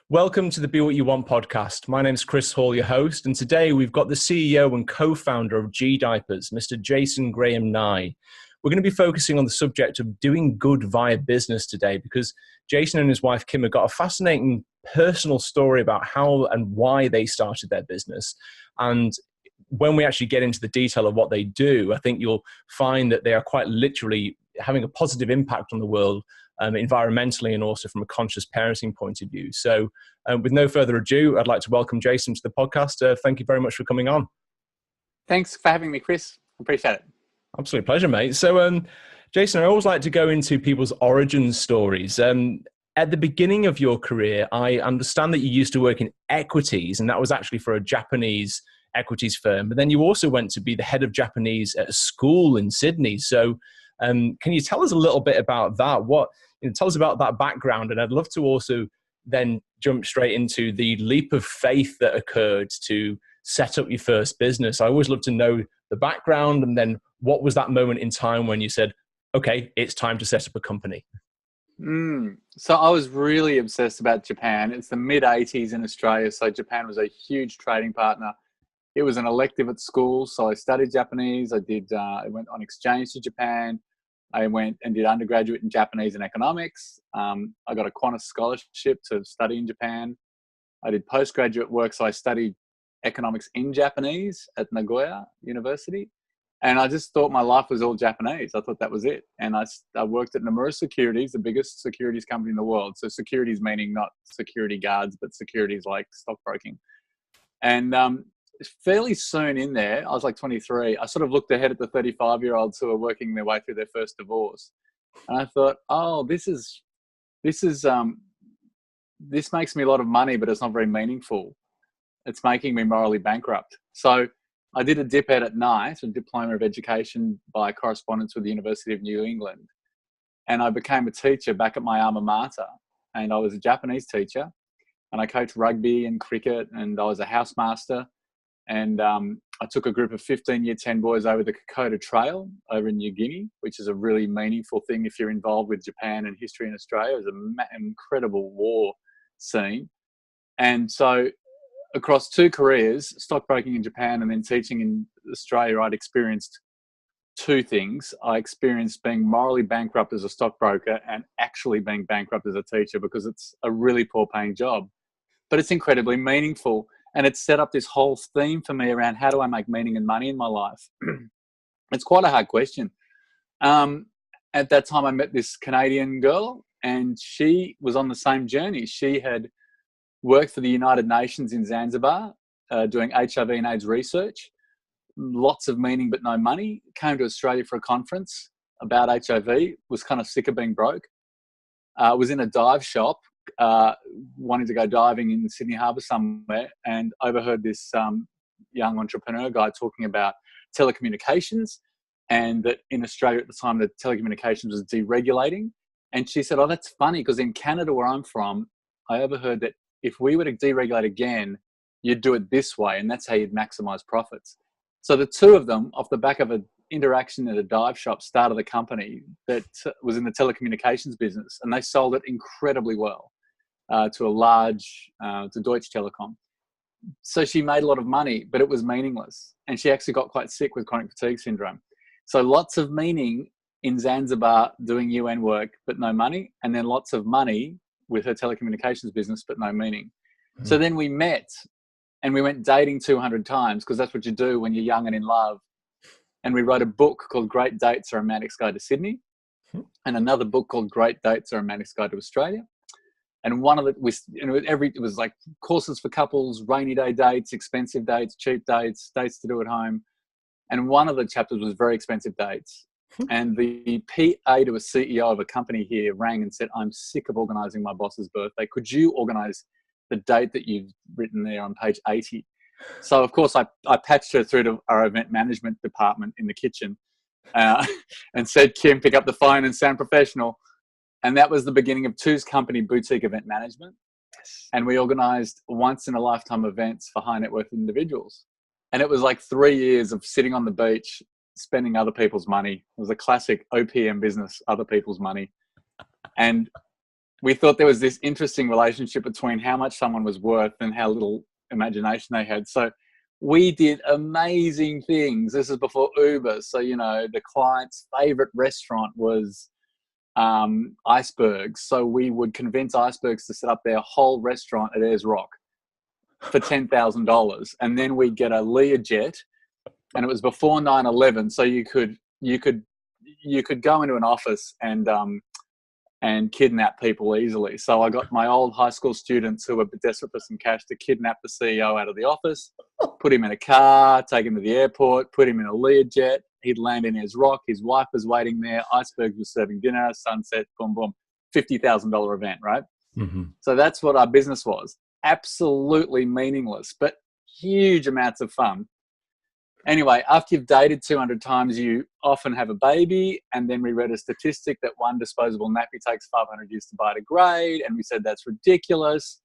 Welcome to the Be What You Want podcast. My name is Chris Hall, your host, and today we've got the CEO and co-founder of gDiapers, Mr. Jason Graham-Nye. We're going to be focusing on the subject of doing good via business today because Jason and his wife Kim have got a fascinating personal story about how and why they started their business. And when we actually get into the detail of what they do, I think you'll find that they are quite literally having a positive impact on the world, environmentally and also from a conscious parenting point of view. So with no further ado, I'd like to welcome Jason to the podcast. Thank you very much for coming on. Thanks for having me, Chris. Appreciate it. Absolute pleasure, mate. So Jason, I always like to go into people's origin stories. At the beginning of your career, I understand that you used to work in equities, and that was actually for a Japanese equities firm. But then you also went to be the head of Japanese at a school in Sydney. So can you tell us a little bit about that? Tell us about that background, and I'd love to also then jump straight into the leap of faith that occurred to set up your first business. I always love to know the background, and then what was that moment in time when you said, okay, it's time to set up a company? So I was really obsessed about Japan. It's the mid-'80s in Australia, so Japan was a huge trading partner. It was an elective at school, so I studied Japanese. I went on exchange to Japan. I went and did undergraduate in Japanese and economics. I got a Qantas scholarship to study in Japan. I did postgraduate work, so I studied economics in Japanese at Nagoya University. And I just thought my life was all Japanese. I thought that was it. And I worked at Nomura Securities, the biggest securities company in the world. So securities meaning not security guards, but securities like stockbroking. And fairly soon in there, I was like 23, I sort of looked ahead at the 35-year-olds who are working their way through their first divorce. And I thought, oh, this makes me a lot of money, but it's not very meaningful. It's making me morally bankrupt. So I did a dip ed at night, a diploma of education by correspondence with the University of New England. And I became a teacher back at my alma mater. And I was a Japanese teacher, and I coached rugby and cricket, and I was a housemaster. And I took a group of 15-year 10 boys over the Kokoda Trail over in New Guinea, which is a really meaningful thing if you're involved with Japan and history in Australia. It was an incredible war scene. And so across 2 careers, stockbroking in Japan and then teaching in Australia, I'd experienced 2 things. I experienced being morally bankrupt as a stockbroker and actually being bankrupt as a teacher, because it's a really poor paying job, but it's incredibly meaningful. And it set up this whole theme for me around how do I make meaning and money in my life? It's quite a hard question. At that time, I met this Canadian girl, and she was on the same journey. She had worked for the United Nations in Zanzibar, doing HIV and AIDS research. Lots of meaning, but no money. Came to Australia for a conference about HIV, was kind of sick of being broke. Was in a dive shop, wanting to go diving in Sydney Harbour somewhere, and overheard this young entrepreneur guy talking about telecommunications, and that in Australia at the time the telecommunications was deregulating. And she said, oh, that's funny, because in Canada where I'm from, I overheard that if we were to deregulate again, you'd do it this way, and that's how you'd maximise profits. So the 2 of them, off the back of an interaction at a dive shop, started a company that was in the telecommunications business, and they sold it incredibly well to a large, to Deutsche Telekom. So she made a lot of money, but it was meaningless. And she actually got quite sick with chronic fatigue syndrome. So lots of meaning in Zanzibar doing UN work, but no money. And then lots of money with her telecommunications business, but no meaning. Mm-hmm. So then we met, and we went dating 200 times, because that's what you do when you're young and in love. And we wrote a book called Great Dates, A Romantic's Guide to Sydney, and another book called Great Dates, A Romantic's Guide to Australia. And one of it was, it was like courses for couples, rainy day dates, expensive dates, cheap dates, dates to do at home. And one of the chapters was very expensive dates. And the PA to a CEO of a company here rang and said, I'm sick of organising my boss's birthday. Could you organise the date that you've written there on page 80? So, of course, I patched her through to our event management department in the kitchen and said, Kim, pick up the phone and sound professional. And that was the beginning of Two's company, Boutique Event Management. Yes. And we organised once-in-a-lifetime events for high net worth individuals. And it was like 3 years of sitting on the beach, spending other people's money. It was a classic OPM business, other people's money. And we thought there was this interesting relationship between how much someone was worth and how little imagination they had. So we did amazing things. This is before Uber. So, you know, the client's favorite restaurant was icebergs. So we would convince icebergs to set up their whole restaurant at Ayers Rock for $10,000. And then we'd get a Learjet, and it was before 9/11. So you could go into an office and kidnap people easily. So I got my old high school students who were desperate for some cash to kidnap the CEO out of the office, put him in a car, take him to the airport, put him in a Learjet. He'd land in his rock. His wife was waiting there. Icebergs was serving dinner, sunset, boom, boom. $50,000 event, right? Mm-hmm. So that's what our business was. Absolutely meaningless, but huge amounts of fun. Anyway, after you've dated 200 times, you often have a baby. And then we read a statistic that one disposable nappy takes 500 years to biodegrade. And we said, that's ridiculous.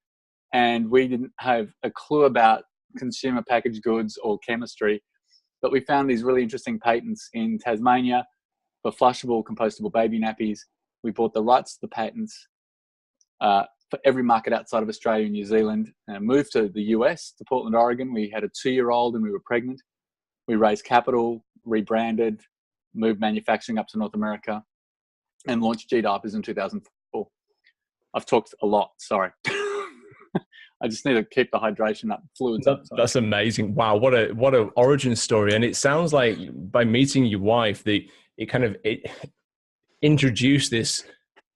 And we didn't have a clue about consumer packaged goods or chemistry. But we found these really interesting patents in Tasmania for flushable, compostable baby nappies. We bought the rights to the patents for every market outside of Australia and New Zealand, and moved to the US, to Portland, Oregon. We had a 2-year-old and we were pregnant. We raised capital, rebranded, moved manufacturing up to North America, and launched gDiapers in 2004. I've talked a lot, sorry. I just need to keep the hydration up, fluids up. Sorry. That's amazing. Wow, what a origin story. And it sounds like by meeting your wife, it introduced this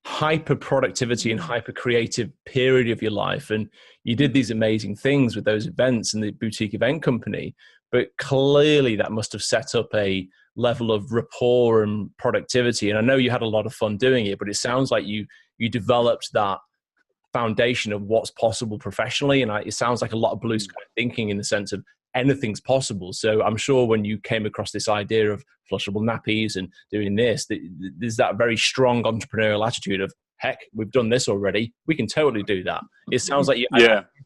hyper productivity and hyper creative period of your life. And you did these amazing things with those events and the boutique event company. But clearly that must have set up a level of rapport and productivity. And I know you had a lot of fun doing it, but it sounds like you developed that foundation of what's possible professionally. And it sounds like a lot of blue sky thinking in the sense of anything's possible. So I'm sure when you came across this idea of flushable nappies and doing this, there's that very strong entrepreneurial attitude of, heck, we've done this already. We can totally do that. It sounds like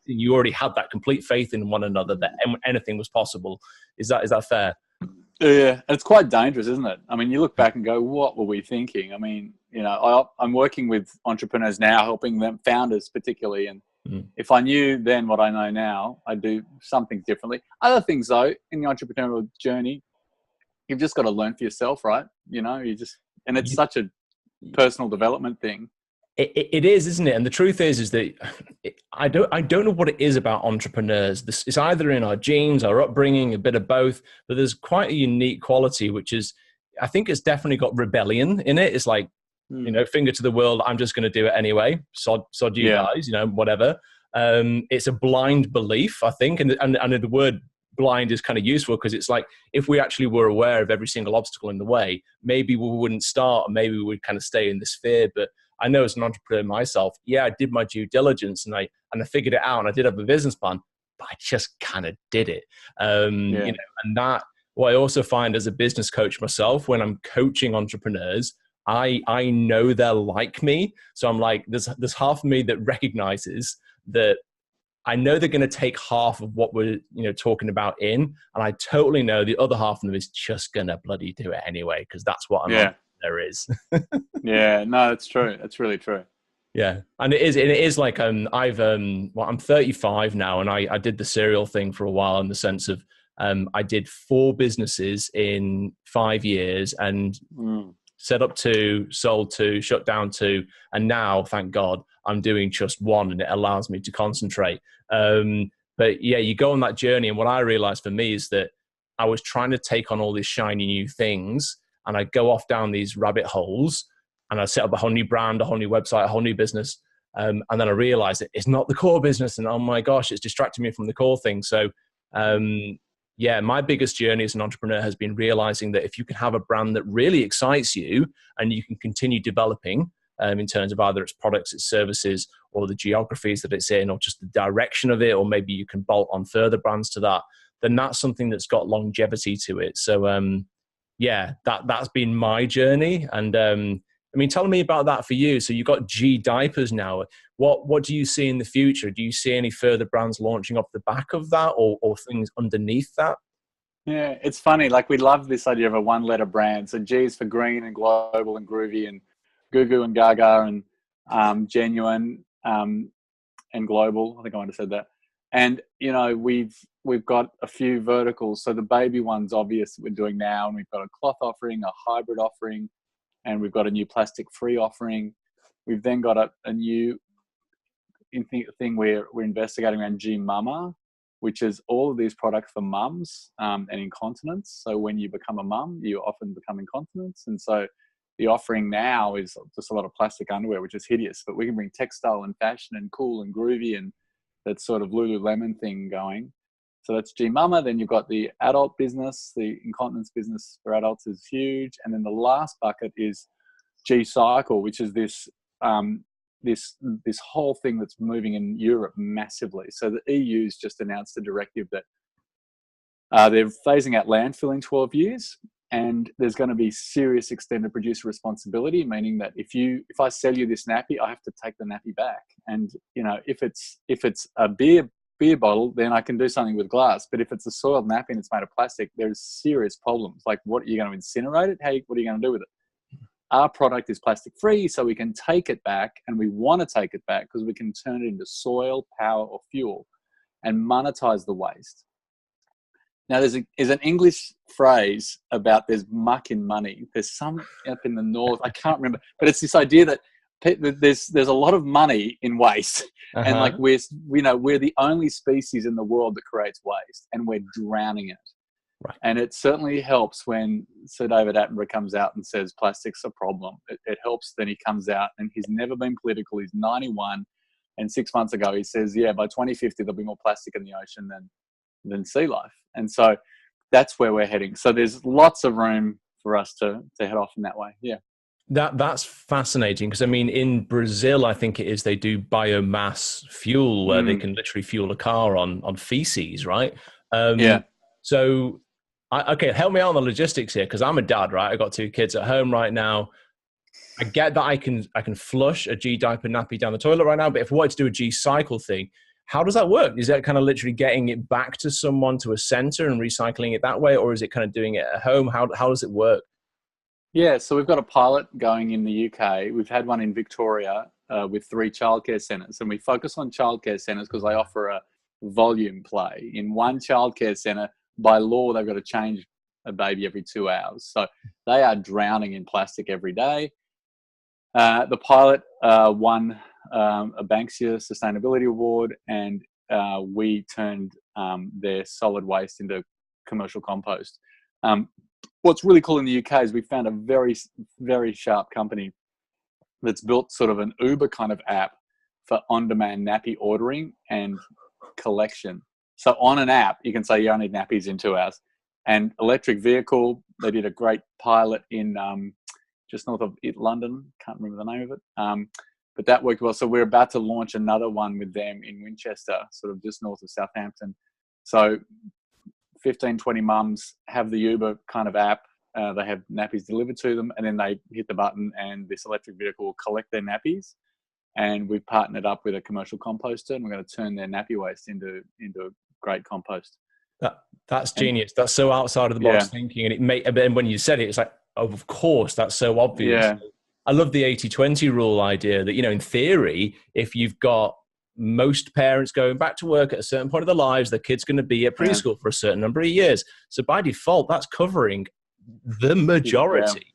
you already had that complete faith in one another that anything was possible. Is that fair? Yeah, it's quite dangerous, isn't it? I mean, you look back and go, what were we thinking? I mean, you know, I'm working with entrepreneurs now, helping them, founders particularly. And if I knew then what I know now, I'd do something differently. Other things, though, in the entrepreneurial journey, you've just got to learn for yourself, right? You know, and it's such a personal development thing. It is, isn't it? And the truth is that I don't know what it is about entrepreneurs. It's either in our genes, our upbringing, a bit of both. But there's quite a unique quality, which is, I think it's definitely got rebellion in it. It's like, you know, finger to the world. I'm just going to do it anyway. Sod you guys, you know, whatever. It's a blind belief, I think, and the word blind is kind of useful because it's like if we actually were aware of every single obstacle in the way, maybe we wouldn't start, and maybe we would kind of stay in this fear. But I know as an entrepreneur myself, I did my due diligence and I figured it out and I did have a business plan, but I just kind of did it. You know, and that, what I also find as a business coach myself, when I'm coaching entrepreneurs, I know they're like me. So I'm like, there's half of me that recognizes that I know they're going to take half of what we're, you know, talking about in, and I totally know the other half of them is just going to bloody do it anyway, because that's what there is. Yeah, no, that's true. That's really true. Yeah. And it is like, I'm 35 now, and I did the serial thing for a while in the sense of, I did 4 businesses in 5 years and set up 2, sold 2, shut down 2. And now, thank God, I'm doing just 1 and it allows me to concentrate. But yeah, you go on that journey. And what I realized for me is that I was trying to take on all these shiny new things, and I go off down these rabbit holes, and I set up a whole new brand, a whole new website, a whole new business. And then I realized that it's not the core business. And oh my gosh, it's distracting me from the core thing. So my biggest journey as an entrepreneur has been realizing that if you can have a brand that really excites you and you can continue developing in terms of either its products, its services, or the geographies that it's in, or just the direction of it, or maybe you can bolt on further brands to that, then that's something that's got longevity to it. So that's been my journey. And I mean, tell me about that for you. So you've got gDiapers now. What do you see in the future? Do you see any further brands launching off the back of that, or things underneath that? Yeah, it's funny. Like, we love this idea of a 1-letter brand. So G is for green and global and groovy and goo goo and gaga. And Genuine, and Global. I think I might have said that. And, you know, we've got a few verticals. So the baby one's obvious that we're doing now, and we've got a cloth offering, a hybrid offering, and we've got a new plastic-free offering. We've then got a new thing we're investigating around G-Mama, which is all of these products for mums and incontinence. So when you become a mum, you often become incontinent. And so the offering now is just a lot of plastic underwear, which is hideous, but we can bring textile and fashion and cool and groovy and that sort of Lululemon thing going. So that's G-Mama. Then you've got the adult business. The incontinence business for adults is huge. And then the last bucket is G-Cycle, which is this whole thing that's moving in Europe massively. So the EU's just announced a directive that they're phasing out landfill in 12 years. And there's going to be serious extended producer responsibility, meaning that if I sell you this nappy, I have to take the nappy back. And you know, if it's a beer bottle, then I can do something with glass. But if it's a soiled nappy and it's made of plastic, there's serious problems. Like, what are you going to incinerate it? What are you going to do with it? Our product is plastic free, so we can take it back, and we want to take it back because we can turn it into soil, power, or fuel, and monetize the waste. Now, there's an English phrase about there's muck in money. There's some up in the north, I can't remember, but it's this idea that there's a lot of money in waste, and like we're the only species in the world that creates waste, and we're drowning it. Right. And it certainly helps when Sir David Attenborough comes out and says plastic's a problem. It helps. Then he comes out, and he's never been political. He's 91, and 6 months ago he says, yeah, by 2050 there'll be more plastic in the ocean than sea life. And so that's where we're heading. So there's lots of room for us to head off in that way. Yeah. That's fascinating, because I mean, in Brazil, I think it is, they do biomass fuel where they can literally fuel a car on feces, right? Yeah. So, okay, help me out on the logistics here, because I'm a dad, right? I got 2 kids at home right now. I get that I can flush a G-diaper nappy down the toilet right now, but if I wanted to do a G-cycle thing, how does that work? Is that kind of literally getting it back to someone, to a center, and recycling it that way? Or is it kind of doing it at home? How does it work? Yeah, so we've got a pilot going in the UK. We've had one in Victoria with 3 childcare centres. And we focus on childcare centres because they offer a volume play. In one childcare centre, by law, they've got to change a baby every 2 hours. So they are drowning in plastic every day. The pilot won a Banksia Sustainability Award, and we turned their solid waste into commercial compost. What's really cool in the UK is we found a very, very sharp company that's built sort of an Uber kind of app for on-demand nappy ordering and collection. So on an app, you can say you only need nappies in 2 hours. And electric vehicle, they did a great pilot in just north of London. Can't remember the name of it. But that worked well. So we're about to launch another one with them in Winchester, sort of just north of Southampton. So 15, 20 mums have the Uber kind of app. They have nappies delivered to them, and then they hit the button and this electric vehicle will collect their nappies. And we've partnered up with a commercial composter, and we're going to turn their nappy waste into great compost. That's genius. That's so outside of the box thinking. And when you said it, it's like, oh, of course, that's so obvious. Yeah. I love the 80-20 rule idea that, in theory, if you've got most parents going back to work at a certain point of their lives, the kid's going to be at preschool for a certain number of years. So by default, that's covering the majority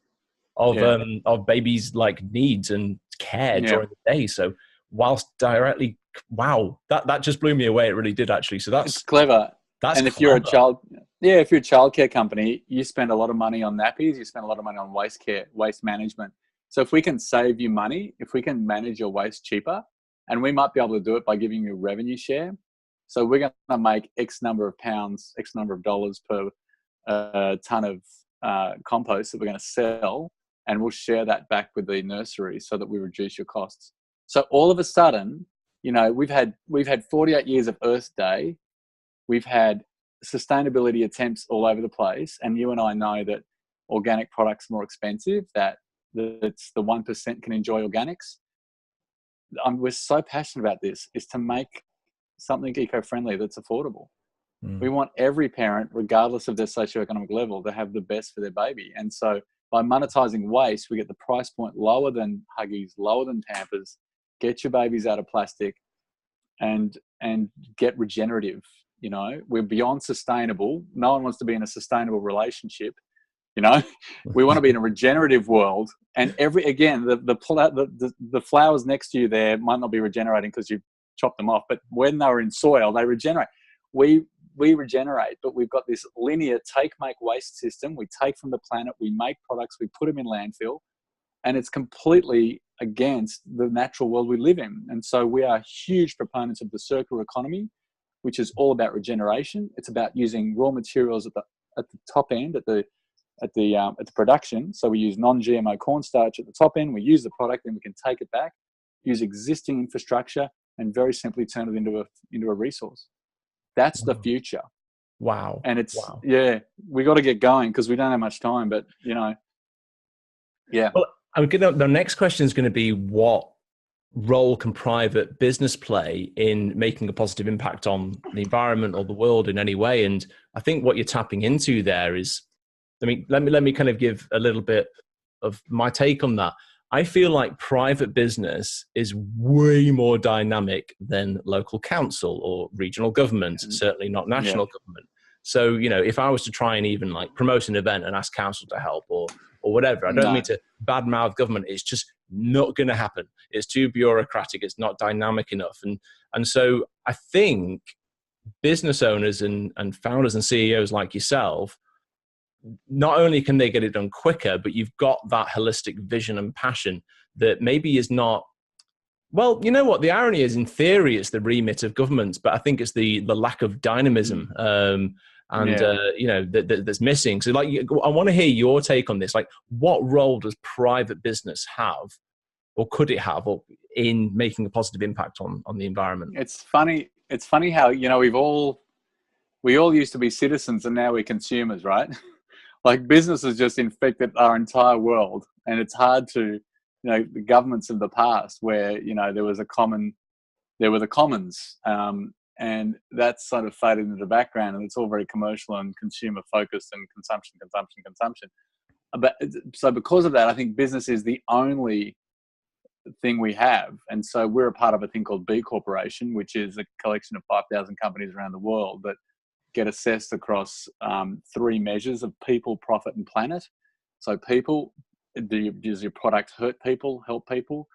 of babies' like needs and care during the day. So whilst directly, wow, that just blew me away. It really did, actually. So it's clever. And if you're a childcare company, you spend a lot of money on nappies, you spend a lot of money on waste management. So if we can save you money, if we can manage your waste cheaper, and we might be able to do it by giving you revenue share. So we're going to make X number of pounds, X number of dollars per ton of compost that we're going to sell, and we'll share that back with the nursery so that we reduce your costs. So all of a sudden, we've had 48 years of Earth Day. We've had sustainability attempts all over the place, and you and I know that organic products are more expensive, that it's the 1% can enjoy organics. We're so passionate about this, is to make something eco-friendly that's affordable. We want every parent, regardless of their socioeconomic level, to have the best for their baby. And so by monetizing waste, we get the price point lower than Huggies, lower than Pampers, get your babies out of plastic, and get regenerative. We're beyond sustainable. No one wants to be in a sustainable relationship. We want to be in a regenerative world. And the flowers next to you there might not be regenerating because you chopped them off, but when they're in soil, they regenerate. We regenerate, but we've got this linear take, make, waste system. We take from the planet, we make products, we put them in landfill, and it's completely against the natural world we live in. And so we are huge proponents of the circular economy, which is all about regeneration. It's about using raw materials at the top end, at the production. So we use non-GMO cornstarch at the top end. We use the product, then we can take it back, use existing infrastructure, and very simply turn it into a resource. That's the future. Wow. And we got to get going because we don't have much time. But yeah. Well, the next question is going to be, what role can private business play in making a positive impact on the environment or the world in any way? And I think what you're tapping into there is, let me kind of give a little bit of my take on that. I feel like private business is way more dynamic than local council or regional government, certainly not national government. So, if I was to try and even like promote an event and ask council to help or whatever, I don't mean to badmouth government. It's just not going to happen. It's too bureaucratic. It's not dynamic enough. And so I think business owners and founders and CEOs like yourself, not only can they get it done quicker, but you've got that holistic vision and passion that maybe is not, well, you know what? The irony is, in theory, it's the remit of governments, but I think it's the lack of dynamism that's missing. So I want to hear your take on this. Like, what role does private business have, or could it have, in making a positive impact on the environment? It's funny how, we all used to be citizens and now we're consumers, right? Like, business has just infected our entire world, and it's hard to, the governments of the past where, there were the commons, and that's sort of faded into the background, and it's all very commercial and consumer focused and consumption. But so because of that, I think business is the only thing we have. And so we're a part of a thing called BCorp, which is a collection of 5,000 companies around the world that get assessed across 3 measures of people, profit, and planet. So people, does your product hurt people, help people?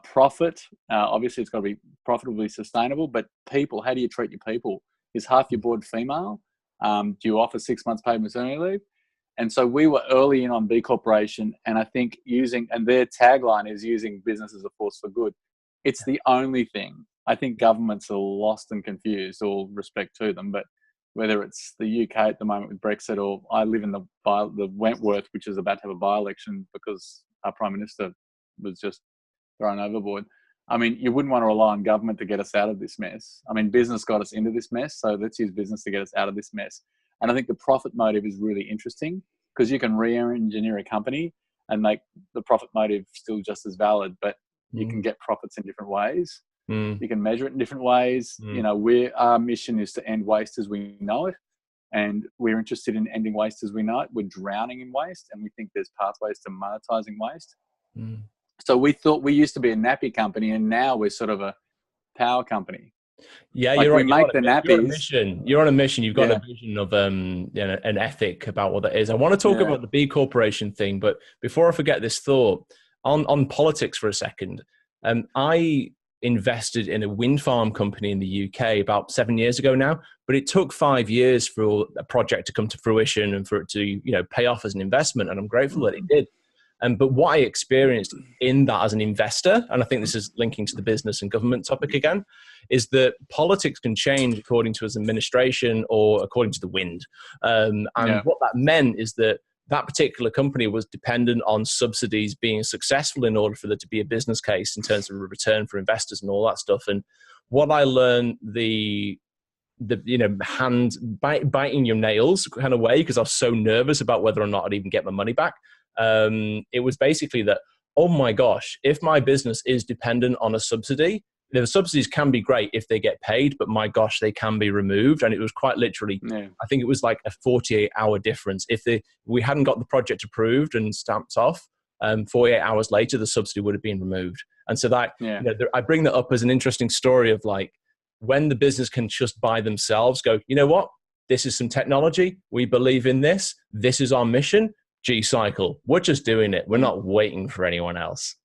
Profit, obviously it's got to be profitably sustainable, but people, how do you treat your people? Is half your board female? Do you offer 6 months paid maternity leave? And so we were early in on BCorp, and I think and their tagline is using business as a force for good. It's the only thing. I think governments are lost and confused, all respect to them, but whether it's the UK at the moment with Brexit, or I live in the Wentworth, which is about to have a by-election because our Prime Minister was just thrown overboard. I mean, you wouldn't want to rely on government to get us out of this mess. I mean, business got us into this mess, so let's use business to get us out of this mess. And I think the profit motive is really interesting because you can re-engineer a company and make the profit motive still just as valid, but you can get profits in different ways. You can measure it in different ways. Our mission is to end waste as we know it, and we're interested in ending waste as we know it. We're drowning in waste, and we think there's pathways to monetizing waste. So we thought we used to be a nappy company, and now we're sort of a power company. Yeah, like you're right. We make the nappies. You're on a mission. You've got a vision of an ethic about what that is. I want to talk about the B Corporation thing, but before I forget this thought, on politics for a second, I invested in a wind farm company in the UK about 7 years ago now, but it took 5 years for a project to come to fruition and for it to pay off as an investment, and I'm grateful that it did. But what I experienced in that as an investor, and I think this is linking to the business and government topic again, is that politics can change according to its administration or according to the wind. What that meant is that particular company was dependent on subsidies being successful in order for there to be a business case in terms of a return for investors and all that stuff. And what I learned, the hand biting your nails kind of way, because I was so nervous about whether or not I'd even get my money back. It was basically that, oh my gosh, if my business is dependent on a subsidy, the subsidies can be great if they get paid, but my gosh, they can be removed. And it was quite literally, I think it was like a 48-hour difference. If we hadn't got the project approved and stamped off, 48 hours later, the subsidy would have been removed. And so that, Yeah. I bring that up as an interesting story of like, when the business can just by themselves go, you know what, this is some technology. We believe in this. This is our mission. G-Cycle. We're just doing it. We're not waiting for anyone else.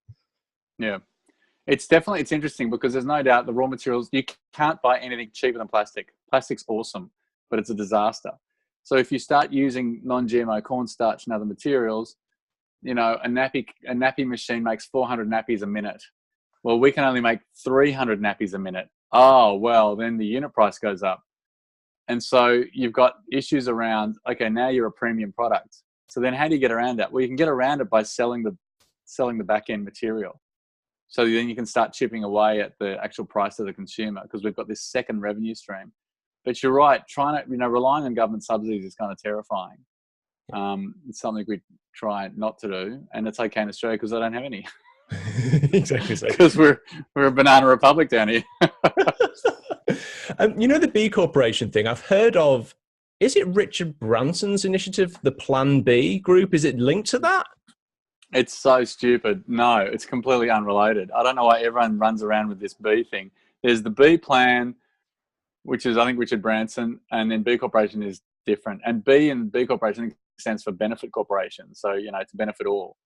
Yeah. It's interesting because there's no doubt the raw materials, you can't buy anything cheaper than plastic. Plastic's awesome, but it's a disaster. So if you start using non-GMO cornstarch and other materials, a nappy machine makes 400 nappies a minute. Well, we can only make 300 nappies a minute. Oh, well, then the unit price goes up. And so you've got issues around, okay, now you're a premium product. So then how do you get around that? Well, you can get around it by selling the back-end material. So then you can start chipping away at the actual price to the consumer because we've got this second revenue stream. But you're right, relying on government subsidies is kind of terrifying. It's something we try not to do, and it's okay in Australia because I don't have any. Exactly. Because we're a banana republic down here. The B Corporation thing, I've heard of, is it Richard Branson's initiative, the Plan B group? Is it linked to that? It's so stupid. No, it's completely unrelated. I don't know why everyone runs around with this B thing. There's the B plan, which is, I think, Richard Branson, and then B Corporation is different. And B in B Corporation stands for benefit corporation. So, to benefit all.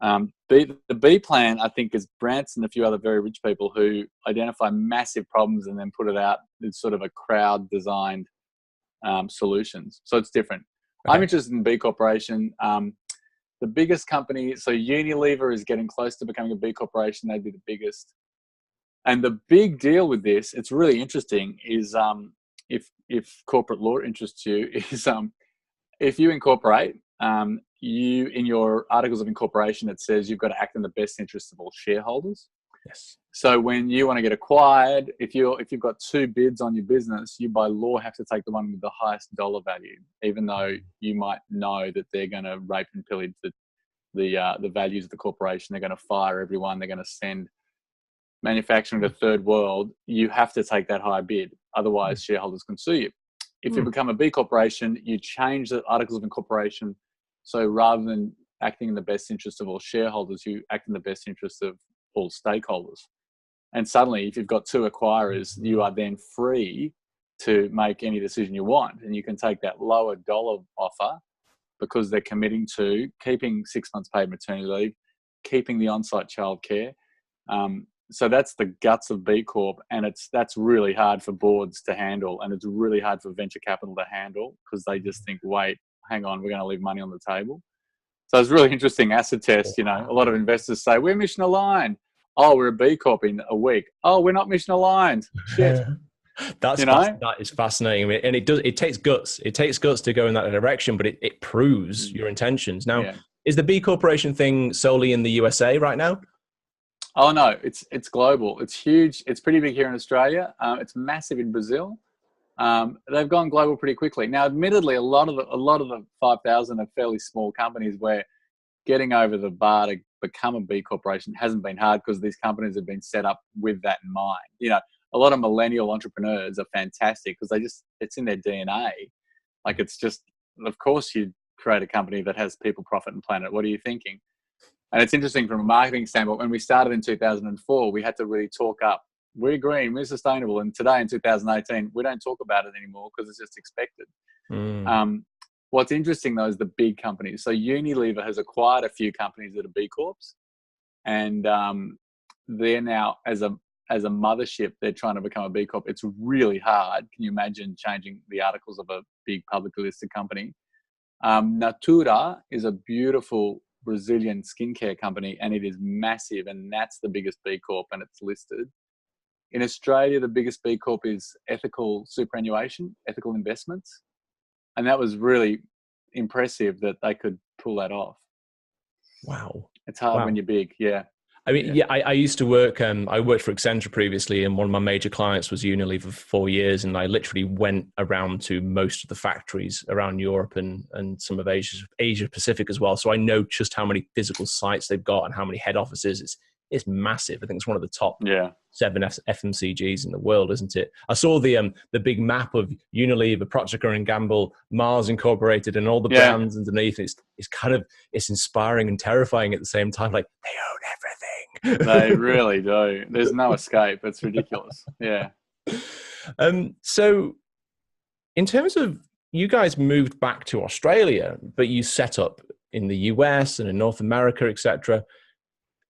The B plan, I think, is Branson and a few other very rich people who identify massive problems and then put it out as sort of a crowd-designed solutions. So it's different. Okay. I'm interested in B Corporation. The biggest company, so Unilever is getting close to becoming a B Corporation. They'd be the biggest. And the big deal with this, it's really interesting, is if corporate law interests you, is if you incorporate, you in your articles of incorporation, it says you've got to act in the best interest of all shareholders. Yes. So when you want to get acquired, if you've got two bids on your business, you by law have to take the one with the highest dollar value, even though you might know that they're going to rape and pillage the values of the corporation. They're going to fire everyone. They're going to send manufacturing to third world. You have to take that high bid. Otherwise, shareholders can sue you. If you become a B Corporation, you change the articles of incorporation. So rather than acting in the best interest of all shareholders, you act in the best interest of all stakeholders. And suddenly, if you've got two acquirers, you are then free to make any decision you want. And you can take that lower dollar offer because they're committing to keeping 6 months paid maternity leave, keeping the on-site childcare. So that's the guts of B Corp, and that's really hard for boards to handle, and it's really hard for venture capital to handle because they just think, wait, hang on, we're going to leave money on the table. So it's really interesting acid test. A lot of investors say we're mission aligned. Oh, we're a B Corp in a week. Oh, we're not mission aligned. Shit. That is fascinating, and it takes guts. It takes guts to go in that direction, but it proves your intentions. Now, is the B Corporation thing solely in the USA right now? Oh no, it's global. It's huge. It's pretty big here in Australia. It's massive in Brazil. They've gone global pretty quickly. Now, admittedly, a lot of the 5,000 are fairly small companies where getting over the bar to become a B Corporation hasn't been hard because these companies have been set up with that in mind. A lot of millennial entrepreneurs are fantastic because it's in their DNA. Like, it's just, of course you create a company that has people, profit, and planet. What are you thinking? And it's interesting from a marketing standpoint, when we started in 2004, we had to really talk up, we're green, we're sustainable. And today in 2018, we don't talk about it anymore because it's just expected. What's interesting though is the big companies. So Unilever has acquired a few companies that are B Corps, and they're now, as a mothership, they're trying to become a B Corp. It's really hard. Can you imagine changing the articles of a big publicly listed company? Natura is a beautiful Brazilian skincare company, and it is massive, and that's the biggest B Corp, and it's listed. In Australia, the biggest B Corp is Ethical Superannuation, Ethical Investments, and that was really impressive that they could pull that off. Wow. It's hard when you're big, I mean, I used to work, I worked for Accenture previously, and one of my major clients was Unilever for 4 years, and I literally went around to most of the factories around Europe and some of Asia Pacific as well. So I know just how many physical sites they've got and how many head offices. it's massive. I think it's one of the top Yeah. 7 FMCGs in the world, isn't it? I saw the big map of Unilever, Procter & Gamble, Mars Incorporated, and all the Yeah. brands underneath. It's inspiring and terrifying at the same time. Like, they own everything. They really do. There's no escape. It's ridiculous. Yeah. So in terms of, you guys moved back to Australia, but you set up in the US and in North America, etc.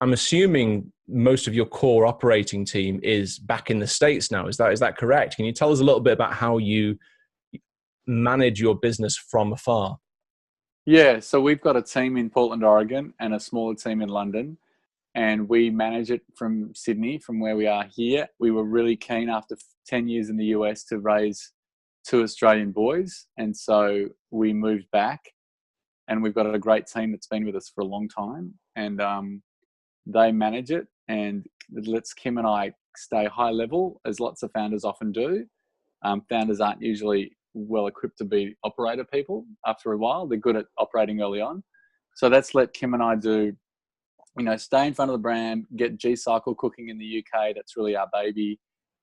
I'm assuming most of your core operating team is back in the States now. Is that correct? Can you tell us a little bit about how you manage your business from afar? Yeah. So we've got a team in Portland, Oregon, and a smaller team in London, and we manage it from Sydney, from where we are here. We were really keen after 10 years in the US to raise 2 Australian boys, and so we moved back, and we've got a great team that's been with us for a long time, and they manage it, and it lets Kim and I stay high level, as lots of founders often do. Founders aren't usually well equipped to be operator people after a while. They're good at operating early on. So that's let Kim and I do, stay in front of the brand, get G-Cycle cooking in the UK. That's really our baby.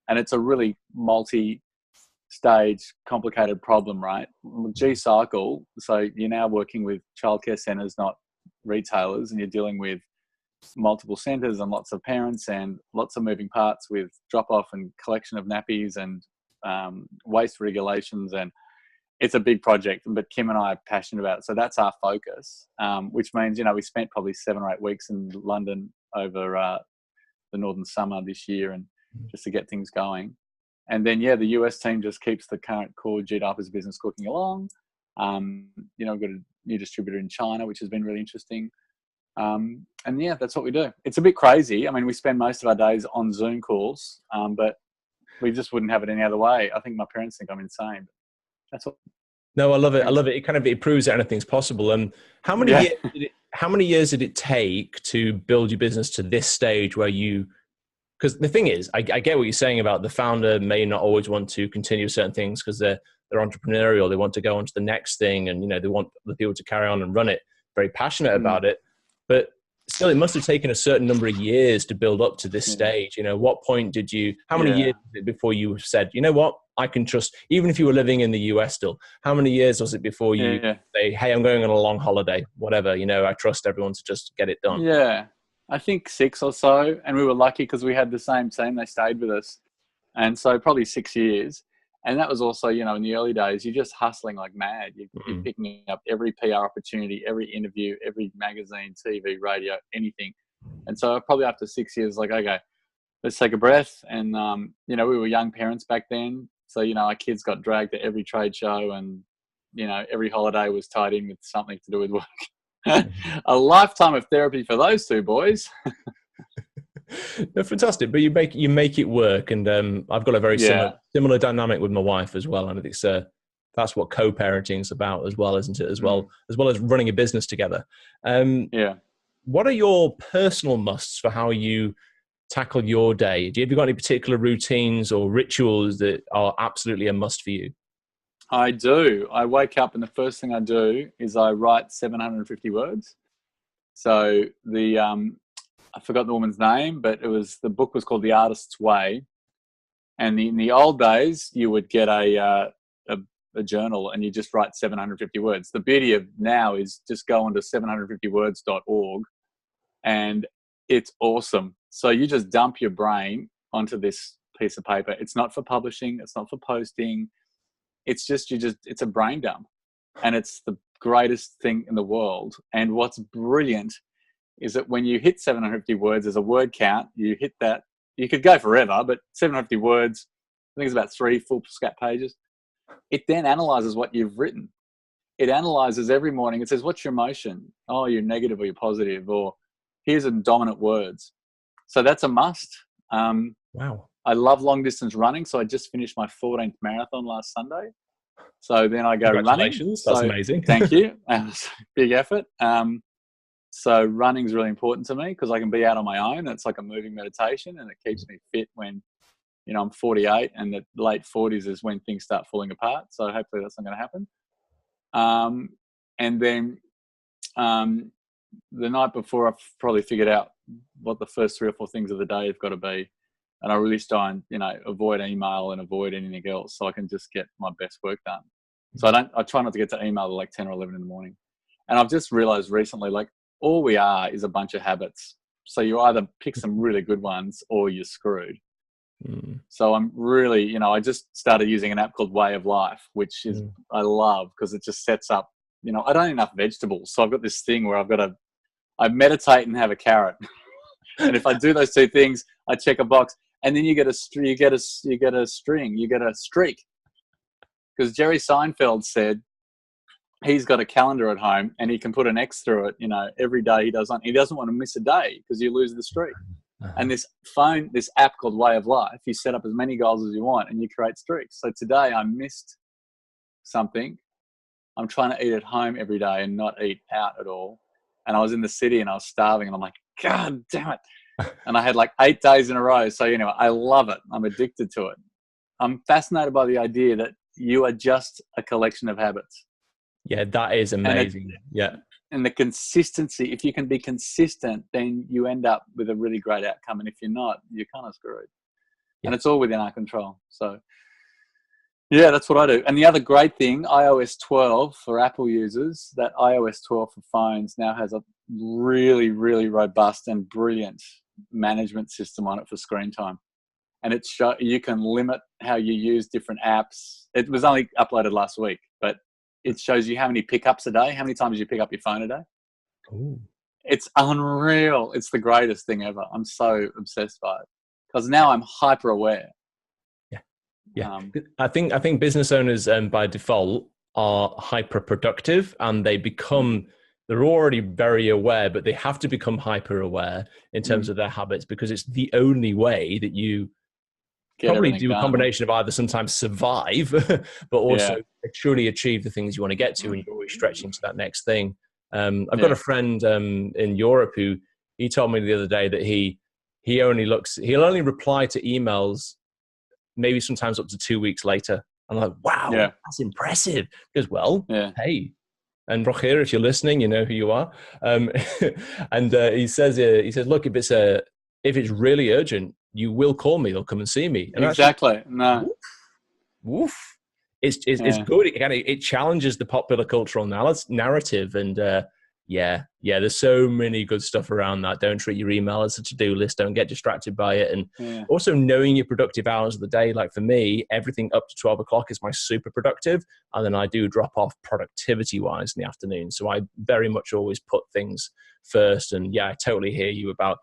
And it's a really multi-stage, complicated problem, right? G-Cycle, so you're now working with childcare centres, not retailers, and you're dealing with multiple centres and lots of parents and lots of moving parts with drop-off and collection of nappies and waste regulations, and it's a big project, but Kim and I are passionate about it. So that's our focus, which means, we spent probably 7 or 8 weeks in London over the northern summer this year, and just to get things going. And then, the US team just keeps the current core gDiapers business cooking along. We've got a new distributor in China, which has been really interesting. And that's what we do. It's a bit crazy. I mean, we spend most of our days on Zoom calls, but we just wouldn't have it any other way. I think my parents think I'm insane. That's what. No, I love it. I love it. It proves that anything's possible. How many years did it take to build your business to this stage where you? Because the thing is, I get what you're saying about the founder may not always want to continue certain things because they're entrepreneurial. They want to go on to the next thing, and they want the people to carry on and run it. Very passionate about it, but still, it must have taken a certain number of years to build up to this stage. What point did you? How many years was it before you said, you know what, I can trust? Even if you were living in the US still, how many years was it before you say, hey, I'm going on a long holiday, whatever? I trust everyone to just get it done. Yeah, I think 6 or so, and we were lucky because we had the same team. They stayed with us, and so probably 6 years. And that was also, in the early days, you're just hustling like mad. You're picking up every PR opportunity, every interview, every magazine, TV, radio, anything. And so probably after 6 years, like, okay, let's take a breath. And, we were young parents back then. So, our kids got dragged to every trade show, and, every holiday was tied in with something to do with work. A lifetime of therapy for those 2 boys. No, fantastic, but you make it work, and I've got a very similar dynamic with my wife as well, and I think that's what co-parenting is about as well, isn't it? As well as running a business together. What are your personal musts for how you tackle your day? Have you got any particular routines or rituals that are absolutely a must for you? I do. I wake up and the first thing I do is I write 750 words. So I forgot the woman's name, but the book was called The Artist's Way. And in the old days, you would get a journal and you just write 750 words. The beauty of now is just go onto 750words.org, and it's awesome. So you just dump your brain onto this piece of paper. It's not for publishing. It's not for posting. It's just, it's a brain dump, and it's the greatest thing in the world. And what's brilliant is that when you hit 750 words as a word count, you hit that, you could go forever, but 750 words, I think it's about 3 full scat pages. It then analyzes what you've written. It analyzes every morning. It says, what's your emotion? Oh, you're negative or you're positive, or here's some dominant words. So that's a must. Wow. I love long distance running. So I just finished my 14th marathon last Sunday. So then I go running. Congratulations. That's amazing. Thank you. Big effort. So running's really important to me because I can be out on my own. It's like a moving meditation, and it keeps me fit when, I'm 48, and the late 40s is when things start falling apart. So hopefully that's not going to happen. And then the night before, I've probably figured out what the first 3 or 4 things of the day have got to be. And I really try and, avoid email and avoid anything else so I can just get my best work done. So I try not to get to email at like 10 or 11 in the morning. And I've just realized recently, like, all we are is a bunch of habits. So you either pick some really good ones or you're screwed. So I'm really, I just started using an app called Way of Life, which is I love because it just sets up, I don't eat enough vegetables. So I've got this thing where I meditate and have a carrot. And if I do those 2 things, I check a box, and then you get a string, you get a streak. Because Jerry Seinfeld said he's got a calendar at home and he can put an X through it, every day he doesn't want to miss a day because you lose the streak. And this app called Way of Life, you set up as many goals as you want and you create streaks. So today I missed something. I'm trying to eat at home every day and not eat out at all. And I was in the city and I was starving and I'm like, God damn it. And I had like 8 days in a row. So, I love it. I'm addicted to it. I'm fascinated by the idea that you are just a collection of habits. Yeah, that is amazing. And the consistency, if you can be consistent, then you end up with a really great outcome. And if you're not, you're kind of screwed. Yeah. And it's all within our control. So, yeah, that's what I do. And the other great thing, iOS 12 for Apple users, that iOS 12 for phones now has a really, really robust and brilliant management system on it for screen time. And you can limit how you use different apps. It was only uploaded last week, but it shows you how many pickups a day, how many times you pick up your phone a day. Ooh. It's unreal. It's the greatest thing ever. I'm so obsessed by it because now I'm hyper aware. Yeah. I think business owners by default are hyper productive, and they're already very aware, but they have to become hyper aware in terms of their habits, because it's the only way that you probably do a combination of either sometimes survive, but also truly achieve the things you want to get to, and you're always stretching to that next thing. I've got a friend in Europe who he told me the other day that he'll only reply to emails maybe sometimes up to 2 weeks later. I'm like, wow, that's impressive. He goes, well, hey, and Rocher, if you're listening, you know who you are. And he says, look, if it's really urgent, you will call me or come and see me. And exactly. No. Woof. It's good. It challenges the popular cultural narrative. And there's so many good stuff around that. Don't treat your email as a to-do list. Don't get distracted by it. And also knowing your productive hours of the day. Like for me, everything up to 12 o'clock is my super productive. And then I do drop off productivity-wise in the afternoon. So I very much always put things first. And I totally hear you about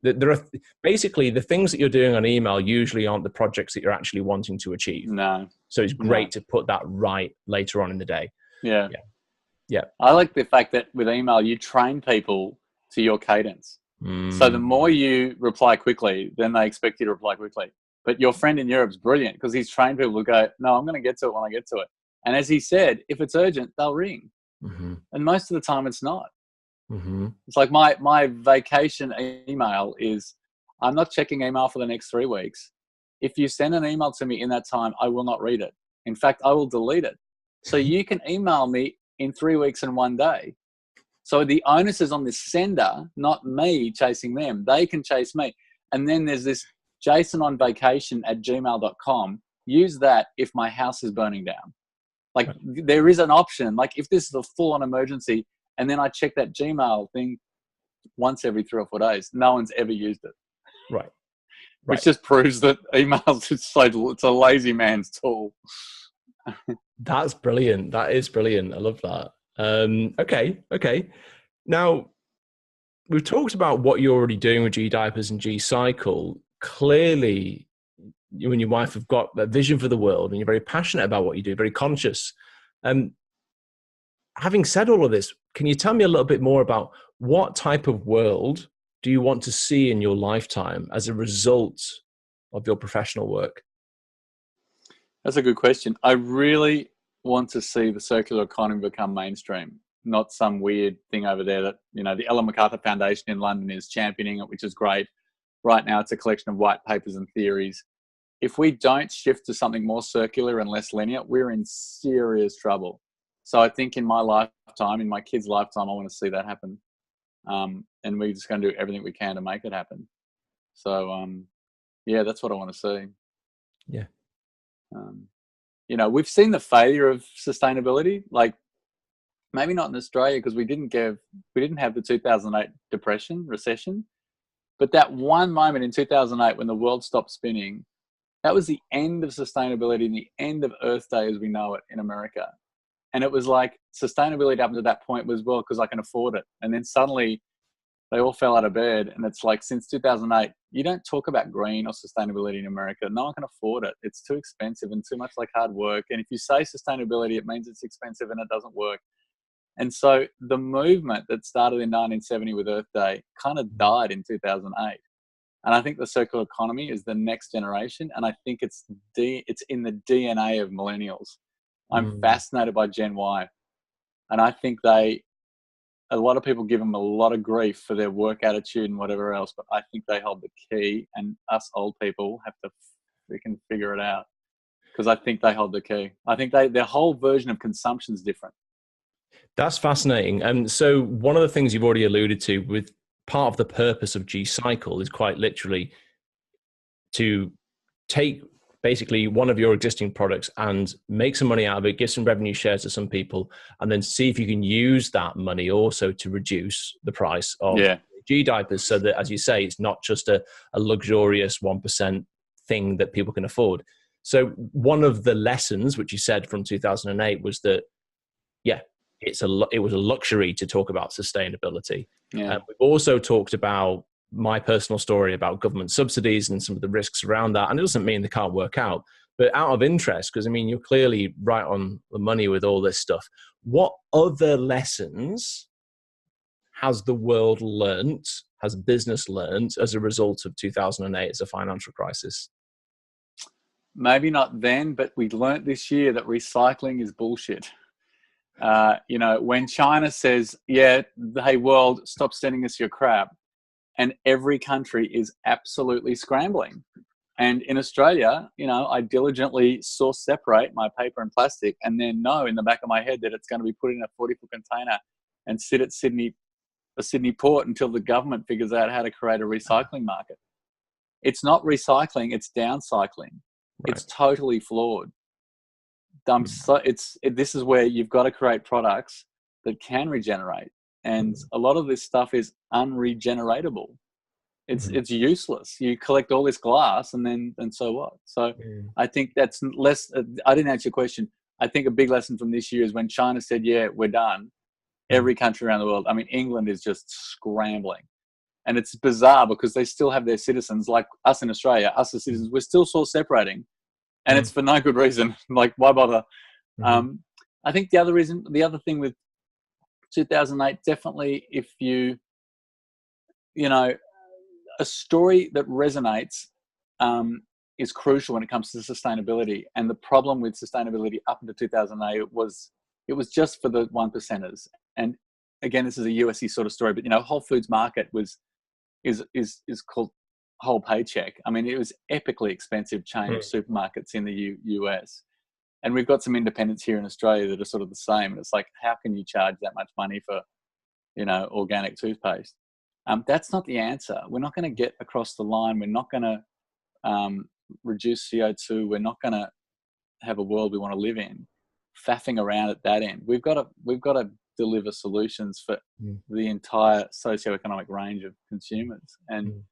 there are basically the things that you're doing on email usually aren't the projects that you're actually wanting to achieve. No. So it's great to put that right later on in the day. Yeah. I like the fact that with email, you train people to your cadence. So the more you reply quickly, then they expect you to reply quickly. But your friend in Europe's brilliant because he's trained people to go, no, I'm going to get to it when I get to it. And as he said, if it's urgent, they'll ring. And most of the time it's not. It's like my vacation email is, I'm not checking email for the next 3 weeks. If you send an email to me in that time, I will not read it. In fact, I will delete it. So you can email me in 3 weeks and 1 day. So the onus is on the sender, not me chasing them. They can chase me. And then there's this jasononvacation@gmail.com. Use that if my house is burning down. Like there is an option. Like if this is a full-on emergency, and then I check that Gmail thing once every 3 or 4 days. No one's ever used it. Right. Which just proves that emails, it's a lazy man's tool. That's brilliant. That is brilliant. I love that. Okay. Now, we've talked about what you're already doing with gDiapers and gCycle. Clearly, you and your wife have got a vision for the world and you're very passionate about what you do, very conscious. Having said all of this, can you tell me a little bit more about what type of world do you want to see in your lifetime as a result of your professional work? That's a good question. I really want to see the circular economy become mainstream, not some weird thing over there that, the Ellen MacArthur Foundation in London is championing it, which is great. Right now, it's a collection of white papers and theories. If we don't shift to something more circular and less linear, we're in serious trouble. So I think in my lifetime, in my kids' lifetime, I want to see that happen. and we're just going to do everything we can to make it happen. So, yeah, that's what I want to see. Yeah. You know, we've seen the failure of sustainability, like maybe not in Australia because we didn't have the 2008 recession, but that one moment in 2008 when the world stopped spinning, that was the end of sustainability and the end of Earth Day as we know it in America. And it was like sustainability up to that point was, well, because I can afford it. And then suddenly they all fell out of bed. And it's like, since 2008, you don't talk about green or sustainability in America. No one can afford it. It's too expensive and too much like hard work. And if you say sustainability, it means it's expensive and it doesn't work. And so the movement that started in 1970 with Earth Day kind of died in 2008. And I think the circular economy is the next generation. And I think it's in the DNA of millennials. I'm fascinated by Gen Y. And I think a lot of people give them a lot of grief for their work attitude and whatever else, but I think they hold the key, and us old people have to freaking figure it out, because I think they hold the key. I think their whole version of consumption is different. That's fascinating. And so one of the things you've already alluded to with part of the purpose of G-Cycle is quite literally to take basically one of your existing products and make some money out of it, give some revenue shares to some people, and then see if you can use that money also to reduce the price of gDiapers, so that, as you say, it's not just a luxurious 1% thing that people can afford. So one of the lessons, which you said from 2008, was that, it was a luxury to talk about sustainability. Yeah. We've also talked about my personal story about government subsidies and some of the risks around that. And it doesn't mean they can't work out, but out of interest, because I mean, you're clearly right on the money with all this stuff. What other lessons has the world learnt, has business learnt as a result of 2008 as a financial crisis? Maybe not then, but we learnt this year that recycling is bullshit. You know, when China says, hey world, stop sending us your crap, and every country is absolutely scrambling. And in Australia, you know, I diligently source separate my paper and plastic, and then know in the back of my head that it's going to be put in a 40-foot container and sit at Sydney port until the government figures out how to create a recycling market. It's not recycling, it's downcycling. Right. It's totally flawed. This is where you've got to create products that can regenerate, and a lot of this stuff is unregeneratable. It's useless. You collect all this glass, and so what? So I think that's less. I didn't answer your question. I think a big lesson from this year is when China said, we're done. Every country around the world, I mean, England is just scrambling, and it's bizarre because they still have their citizens, like us in Australia. Us as citizens, we're still source separating. And it's for no good reason. Like, why bother? I think the other thing with 2008, definitely, if you know, a story that resonates is crucial when it comes to sustainability. And the problem with sustainability up until 2008 was it was just for the 1%ers. And again, this is a USy sort of story, but you know, Whole Foods Market is called Whole Paycheck. I mean, it was epically expensive chain of supermarkets in the US. And we've got some independents here in Australia that are sort of the same. And it's like, how can you charge that much money for, you know, organic toothpaste? That's not the answer. We're not going to get across the line. We're not going to reduce CO2. We're not going to have a world we want to live in, faffing around at that end. We've got to deliver solutions for the entire socioeconomic range of consumers. And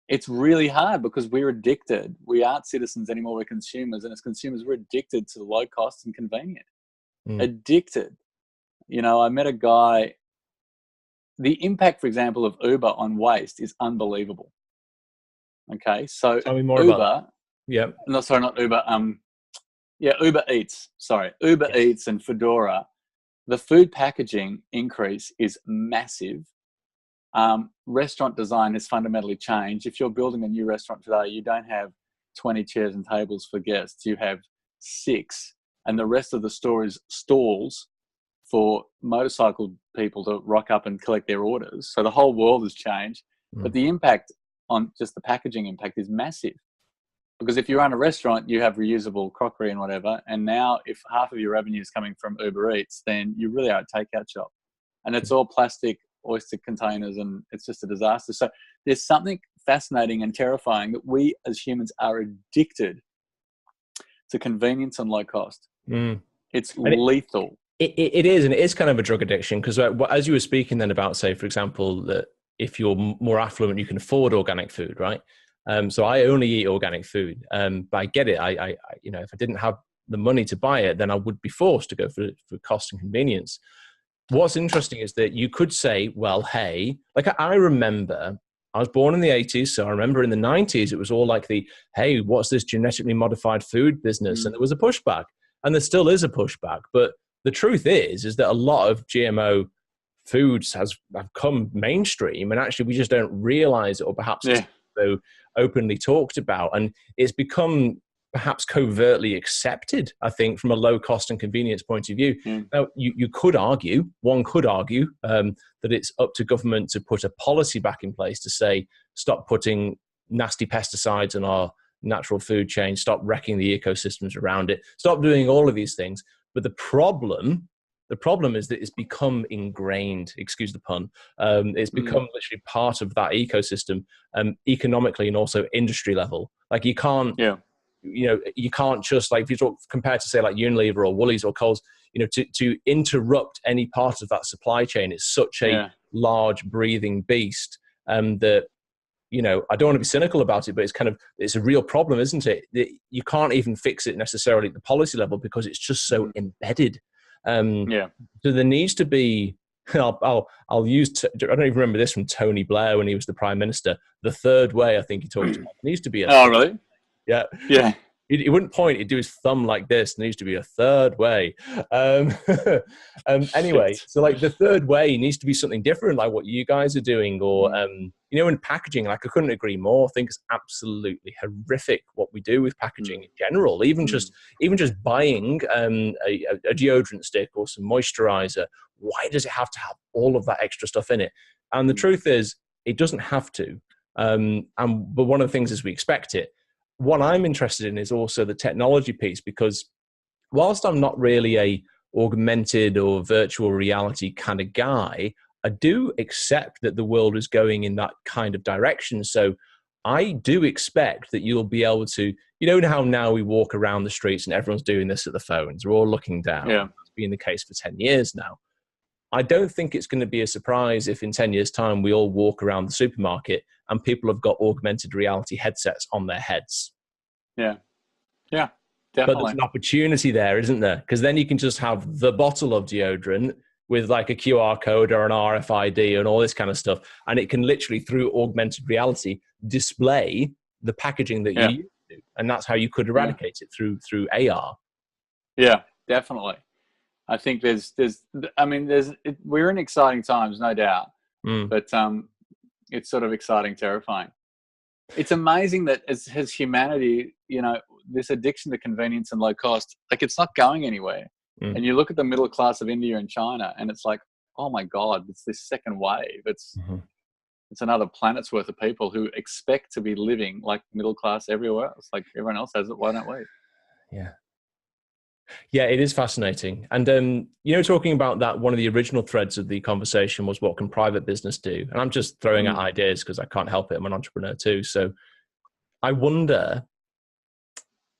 it's really hard because we're addicted. We aren't citizens anymore, we're consumers. And as consumers, we're addicted to low cost and convenient. Addicted. You know, I met a guy, the impact, for example, of Uber on waste is unbelievable. Okay, so tell me more about that. No, sorry, not Uber. Uber Eats. Sorry, Uber Eats and Fedora. The food packaging increase is massive. Restaurant design has fundamentally changed. If you're building a new restaurant today, you don't have 20 chairs and tables for guests. You have 6, and the rest of the store is stalls for motorcycle people to rock up and collect their orders. So the whole world has changed. But the impact on just the packaging impact is massive. Because if you run a restaurant, you have reusable crockery and whatever. And now if half of your revenue is coming from Uber Eats, then you really are a takeout shop. And it's all plastic, oyster containers, and it's just a disaster. So there's something fascinating and terrifying that we as humans are addicted to convenience and low cost. It's And lethal. It is, and it is kind of a drug addiction, because as you were speaking then about, say, for example, that if you're more affluent, you can afford organic food, right? So I only eat organic food, but I get it. I if I didn't have the money to buy it, then I would be forced to go for cost and convenience. What's interesting is that you could say, well, hey, like I remember, I was born in the 80s, so I remember in the 90s, it was all like hey, what's this genetically modified food business? And there was a pushback, and there still is a pushback. But the truth is that a lot of GMO foods have come mainstream, and actually we just don't realize it, or perhaps it's so openly talked about, and it's become perhaps covertly accepted, I think, from a low cost and convenience point of view. Now, one could argue that it's up to government to put a policy back in place to say, stop putting nasty pesticides in our natural food chain, stop wrecking the ecosystems around it, stop doing all of these things. But the problem is that it's become ingrained, excuse the pun, it's become literally part of that ecosystem, economically and also industry level. Like you can't, you can't just, like, if you talk compared to say like Unilever or Woolies or Coles, to interrupt any part of that supply chain is such a large breathing beast that, I don't want to be cynical about it, but it's a real problem, isn't it? You can't even fix it necessarily at the policy level because it's just so embedded. So there needs to be, I'll use, I don't even remember this from Tony Blair when he was the Prime Minister, the third way, I think he talked about. There needs to be a really? Yeah. He wouldn't point, he'd do his thumb like this. There needs to be a third way. Anyway, so like the third way needs to be something different, like what you guys are doing, or, in packaging, like I couldn't agree more. I think it's absolutely horrific what we do with packaging in general. Even just buying a deodorant stick or some moisturizer, why does it have to have all of that extra stuff in it? And the truth is, it doesn't have to. But one of the things is we expect it. What I'm interested in is also the technology piece, because whilst I'm not really a augmented or virtual reality kind of guy, I do accept that the world is going in that kind of direction. So I do expect that you'll be able to, how now we walk around the streets and everyone's doing this at the phones, we're all looking down. That's been the case for 10 years now. I don't think it's going to be a surprise if in 10 years' time we all walk around the supermarket and people have got augmented reality headsets on their heads. Yeah, definitely. But there's an opportunity there, isn't there? Because then you can just have the bottle of deodorant with like a QR code or an RFID and all this kind of stuff. And it can literally, through augmented reality, display the packaging that you used to. And that's how you could eradicate it through AR. Yeah, definitely. I think we're in exciting times, no doubt, but it's sort of exciting, terrifying. It's amazing that as humanity, this addiction to convenience and low cost, like it's not going anywhere. And you look at the middle class of India and China, and it's like, oh my God, it's this second wave. It's another planet's worth of people who expect to be living like middle class everywhere else. Like everyone else has it. Why don't we? Yeah, it is fascinating. And, talking about that, one of the original threads of the conversation was, what can private business do? And I'm just throwing out ideas because I can't help it. I'm an entrepreneur too. So I wonder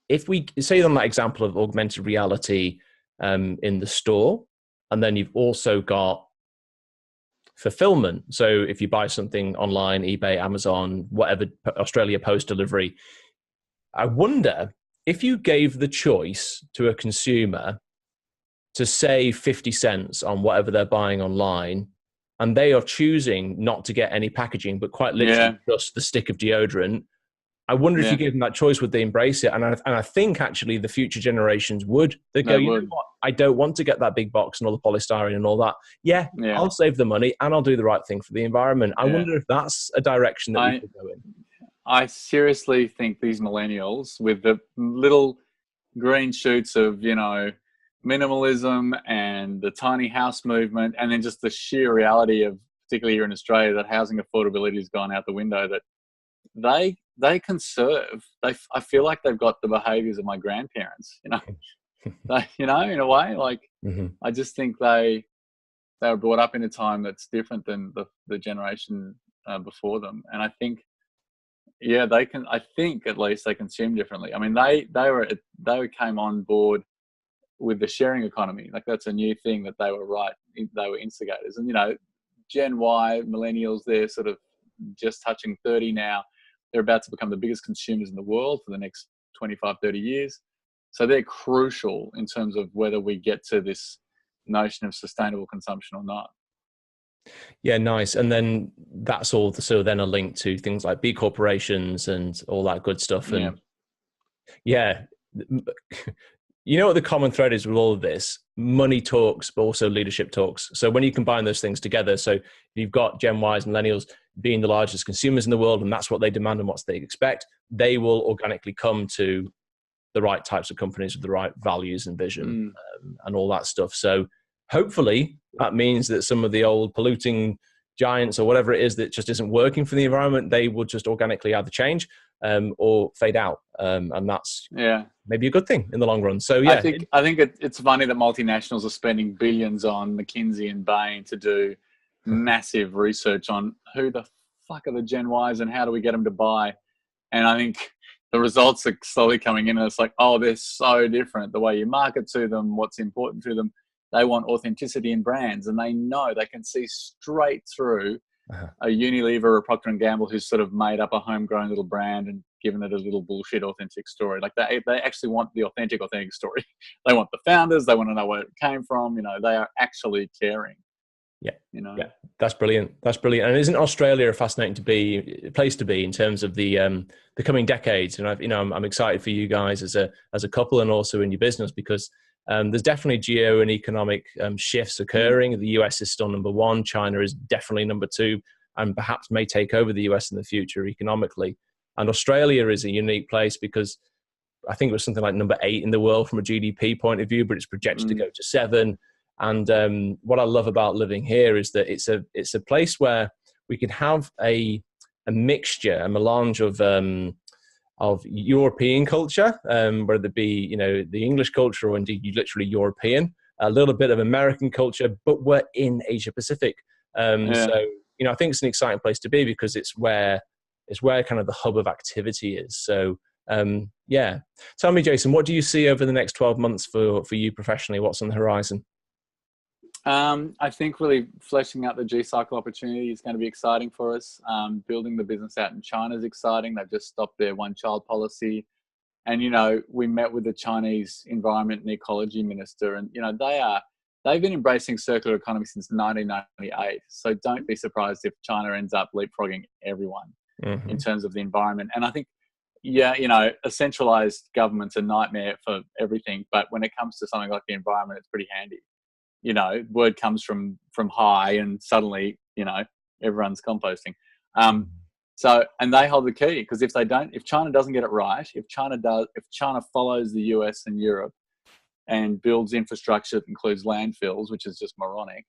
if we say on that example of augmented reality in the store, and then you've also got fulfillment. So if you buy something online, eBay, Amazon, whatever, Australia Post delivery, I wonder if you gave the choice to a consumer to save 50 cents on whatever they're buying online, and they are choosing not to get any packaging, but quite literally just the stick of deodorant, I wonder if you gave them that choice, would they embrace it? And I think actually the future generations would. They'd go, you know what? I don't want to get that big box and all the polystyrene and all that. I'll save the money and I'll do the right thing for the environment. I wonder if that's a direction that we could go in. I seriously think these millennials with the little green shoots of, minimalism and the tiny house movement, and then just the sheer reality of, particularly here in Australia, that housing affordability has gone out the window, that they conserve. I feel like they've got the behaviors of my grandparents, in a way, like, I just think they they were brought up in a time that's different than the generation before them. And I think, yeah, I think at least they consume differently. I mean, they came on board with the sharing economy. Like, that's a new thing that they were instigators. And, you know, Gen Y, millennials, they're sort of just touching 30 now. They're about to become the biggest consumers in the world for the next 25, 30 years. So they're crucial in terms of whether we get to this notion of sustainable consumption or not. Yeah, nice. And then that's all so then a link to things like B corporations and all that good stuff. And yeah, you know what the common thread is with all of this? Money talks, but also leadership talks. So when you combine those things together, so you've got Gen Ys and millennials being the largest consumers in the world, and that's what they demand and what they expect, they will organically come to the right types of companies with the right values and vision and all that stuff. So hopefully that means that some of the old polluting giants or whatever it is that just isn't working for the environment, they will just organically either change or fade out. And that's maybe a good thing in the long run. So yeah, I think it's funny that multinationals are spending billions on McKinsey and Bain to do massive research on who the fuck are the Gen Ys and how do we get them to buy. And I think the results are slowly coming in, and it's like, oh, they're so different. The way you market to them, what's important to them. They want authenticity in brands, and they know they can see straight through a Unilever or a Procter & Gamble who's sort of made up a homegrown little brand and given it a little bullshit authentic story. Like they actually want the authentic story. They want the founders. They want to know where it came from. You know, they are actually caring. Yeah, you know. Yeah, that's brilliant. That's brilliant. And isn't Australia a fascinating place to be in terms of the coming decades? And I'm excited for you guys as a couple and also in your business because there's definitely geo and economic shifts occurring. The US is still number one. China is definitely number two, and perhaps may take over the US in the future economically. And Australia is a unique place because I think it was something like number 8 in the world from a GDP point of view, but it's projected to go to 7. And what I love about living here is that it's a place where we can have a mixture, a melange of European culture, whether it be the English culture or indeed literally European, a little bit of American culture, but we're in Asia Pacific. So I think it's an exciting place to be because it's where kind of the hub of activity is. So tell me, Jason, what do you see over the next 12 months for you professionally? What's on the horizon? I think really fleshing out the G-Cycle opportunity is going to be exciting for us. Building the business out in China is exciting. They've just stopped their one-child policy. And, we met with the Chinese environment and ecology minister, and, they've been embracing circular economy since 1998. So don't be surprised if China ends up leapfrogging everyone in terms of the environment. And I think, a centralized government's a nightmare for everything. But when it comes to something like the environment, it's pretty handy. Word comes from high and suddenly, everyone's composting. And they hold the key because if China doesn't get it right, if China follows the US and Europe and builds infrastructure that includes landfills, which is just moronic,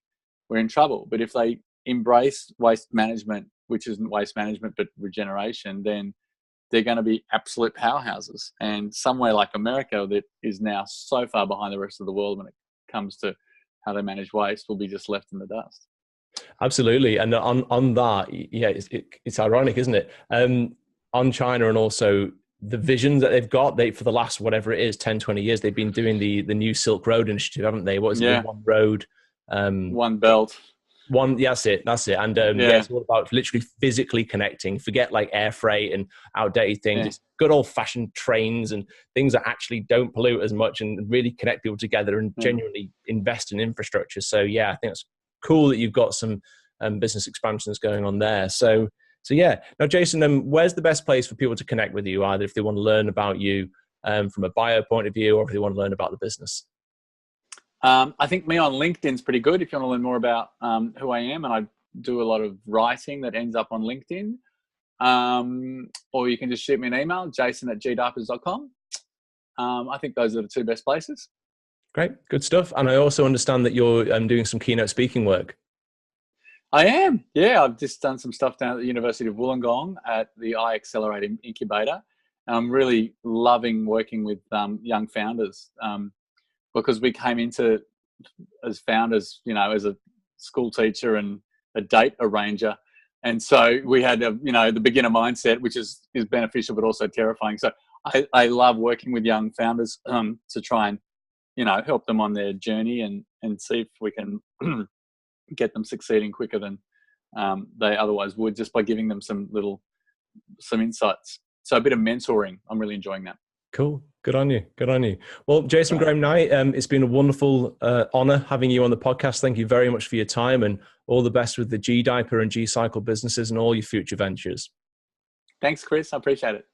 we're in trouble. But if they embrace waste management, which isn't waste management, but regeneration, then they're going to be absolute powerhouses. And somewhere like America that is now so far behind the rest of the world when it comes to how they manage waste will be just left in the dust. Absolutely. And on that, it's ironic, isn't it? On China and also the vision that they've got, for the last, whatever it is, 10, 20 years, they've been doing the new Silk Road initiative, haven't they? What is it? The One Road. One Belt. That's it. And it's all about literally physically connecting. Forget like air freight and outdated things. It's good old fashioned trains and things that actually don't pollute as much and really connect people together and genuinely invest in infrastructure. So I think it's cool that you've got some business expansions going on there. So now Jason, where's the best place for people to connect with you, either if they want to learn about you from a bio point of view or if they want to learn about the business? I think me on LinkedIn's pretty good if you want to learn more about who I am, and I do a lot of writing that ends up on LinkedIn. Or you can just shoot me an email, jason@gdiapers.com. I think those are the two best places. Great, good stuff. And I also understand that you're doing some keynote speaking work. I am, I've just done some stuff down at the University of Wollongong at the iAccelerate Incubator. And I'm really loving working with young founders because we came into as founders, as a school teacher and a date arranger. And so we had, the beginner mindset, which is beneficial, but also terrifying. So I love working with young founders to try and, help them on their journey and see if we can get them succeeding quicker than they otherwise would, just by giving them some insights. So a bit of mentoring. I'm really enjoying that. Cool. Good on you. Good on you. Well, Jason Graham-Nye, it's been a wonderful honor having you on the podcast. Thank you very much for your time, and all the best with the gDiaper and gCycle businesses and all your future ventures. Thanks, Chris. I appreciate it.